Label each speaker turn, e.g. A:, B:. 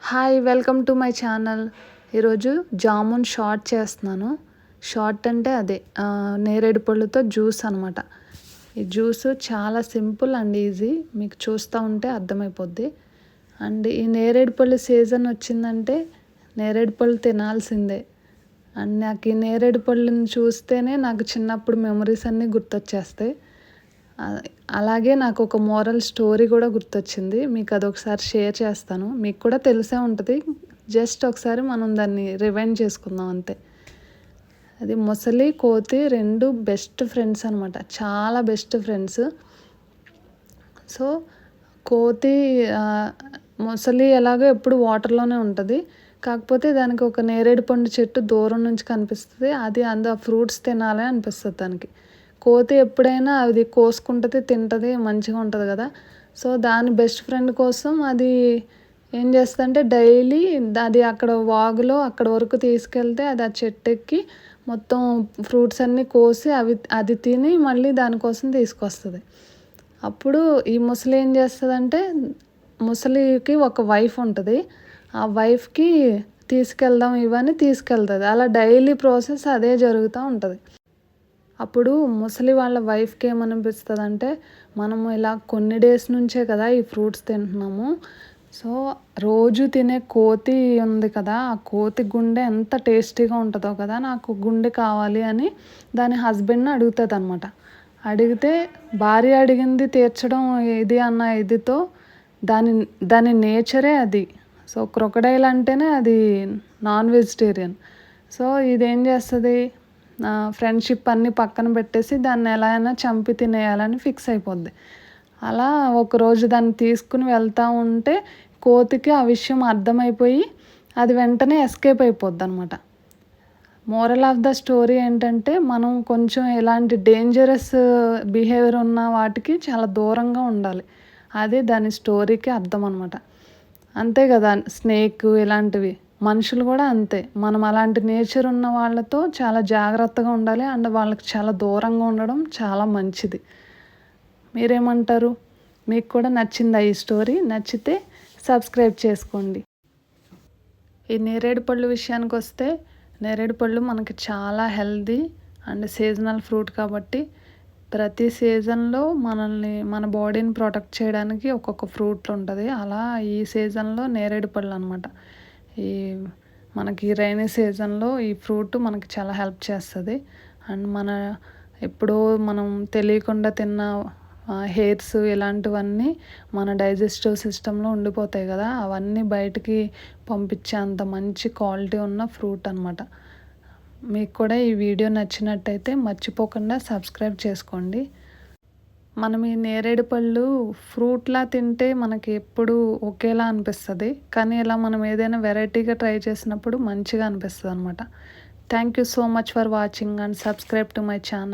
A: Hi welcome to my channel. ఈరోజు jamun short చేస్తున్నాను. Short అంటే అదే నేరేడు పళ్ళుతో జ్యూస్ అనమాట. ఈ జ్యూస్ చాలా సింపుల్ అండ్ ఈజీ, మీకు చూస్తూ ఉంటే అర్థమైపోద్ది. అండ్ ఈ నేరేడు పళ్ళు సీజన్ వచ్చిందంటే నేరేడు పళ్ళు తినాల్సిందే. అండ్ నాకు ఈ నేరేడు పళ్ళుని చూస్తేనే నాకు చిన్నప్పుడు మెమరీస్ అన్నీ గుర్తొచ్చేస్తాయి. అలాగే నాకు ఒక మోరల్ స్టోరీ కూడా గుర్తొచ్చింది, మీకు అదొకసారి షేర్ చేస్తాను. మీకు కూడా తెలిసే ఉంటుంది, జస్ట్ ఒకసారి మనం దాన్ని రివైండ్ చేసుకుందాం అంతే. అది మొసలి కోతి రెండు బెస్ట్ ఫ్రెండ్స్ అనమాట, చాలా బెస్ట్ ఫ్రెండ్స్. సో కోతి మొసలి ఎలాగో ఎప్పుడు వాటర్లోనే ఉంటుంది, కాకపోతే దానికి ఒక నేరేడు పండు చెట్టు దూరం నుంచి కనిపిస్తుంది. అది ఫ్రూట్స్ తినాలి అనిపిస్తుంది దానికి. కోతి ఎప్పుడైనా అది కోసుకుంటుంది, తింటుంది, మంచిగా ఉంటుంది కదా. సో దాని బెస్ట్ ఫ్రెండ్ కోసం అది ఏం చేస్తుందంటే డైలీ అది అక్కడ వాగులో అక్కడ వరకు తీసుకెళ్తే అది ఆ చెట్టు ఎక్కి మొత్తం ఫ్రూట్స్ అన్నీ కోసి అది తిని మళ్ళీ దానికోసం తీసుకొస్తుంది. అప్పుడు ఈ ముసలి ఏం చేస్తుందంటే, ముసలికి ఒక వైఫ్ ఉంటుంది, ఆ వైఫ్కి తీసుకెళ్దాం ఇవన్నీ తీసుకెళ్తుంది. అలా డైలీ ప్రాసెస్ అదే జరుగుతూ ఉంటుంది. అప్పుడు ముసలి వాళ్ళ వైఫ్కి ఏమనిపిస్తుంది అంటే, మనము ఇలా కొన్ని డేస్ నుంచే కదా ఈ ఫ్రూట్స్ తింటున్నాము, సో రోజు తినే కోతి ఉంది కదా, ఆ కోతి గుండె ఎంత టేస్టీగా ఉంటుందో కదా, నాకు గుండె కావాలి అని దాని హస్బెండ్ని అడుగుతుంది అనమాట. అడిగితే భార్య అడిగింది తీర్చడం ఇది అన్న ఇదితో దాని నేచరే అది. సో క్రొకడైల్ అంటేనే అది నాన్ వెజిటేరియన్. సో ఇదేం చేస్తుంది, ఫ్రెండ్షిప్ అన్నీ పక్కన పెట్టేసి దాన్ని ఎలా అయినా చంపి తినేయాలని ఫిక్స్ అయిపోద్ది. అలా ఒకరోజు దాన్ని తీసుకుని వెళ్తూ ఉంటే కోతికి ఆ విషయం అర్థమైపోయి అది వెంటనే ఎస్కేప్ అయిపోద్ది అనమాట. మోరల్ ఆఫ్ ద స్టోరీ ఏంటంటే, మనం కొంచెం ఎలాంటి డేంజరస్ బిహేవియర్ ఉన్న వాటికి చాలా దూరంగా ఉండాలి. అదే దాని స్టోరీకి అర్థం అనమాట. అంతే కదా, స్నేక్ ఇలాంటివి మనుషులు కూడా అంతే. మనం అలాంటి నేచర్ ఉన్న వాళ్ళతో చాలా జాగ్రత్తగా ఉండాలి, అండ్ వాళ్ళకి చాలా దూరంగా ఉండడం చాలా మంచిది. మీరేమంటారు? మీకు కూడా నచ్చిందా ఈ స్టోరీ? నచ్చితే సబ్స్క్రైబ్ చేసుకోండి. ఈ నేరేడు పళ్ళు విషయానికి వస్తే, నేరేడు పళ్ళు మనకి చాలా హెల్దీ అండ్ సీజనల్ ఫ్రూట్ కాబట్టి ప్రతి సీజన్లో మన బాడీని ప్రొటెక్ట్ చేయడానికి ఒక్కొక్క ఫ్రూట్ ఉంటుంది. అలా ఈ సీజన్లో నేరేడు పళ్ళు అనమాట. ఈ మనకి రైనీ సీజన్లో ఈ ఫ్రూట్ మనకి చాలా హెల్ప్ చేస్తుంది. అండ్ ఎప్పుడో మనం తెలియకుండా తిన్న హెయిర్స్ ఇలాంటివన్నీ మన డైజెస్టివ్ సిస్టంలో ఉండిపోతాయి కదా, అవన్నీ బయటికి పంపించే అంత మంచి క్వాలిటీ ఉన్న ఫ్రూట్ అనమాట. మీకు కూడా ఈ వీడియో నచ్చినట్టయితే మర్చిపోకుండా సబ్స్క్రైబ్ చేసుకోండి. మనం ఈ నేరేడు పళ్ళు ఫ్రూట్లా తింటే మనకి ఎప్పుడు ఒకేలా అనిపిస్తుంది, కానీ ఇలా మనం ఏదైనా వెరైటీగా ట్రై చేసినప్పుడు మంచిగా అనిపిస్తుంది అనమాట. Thank you so much for watching and subscribe to my channel.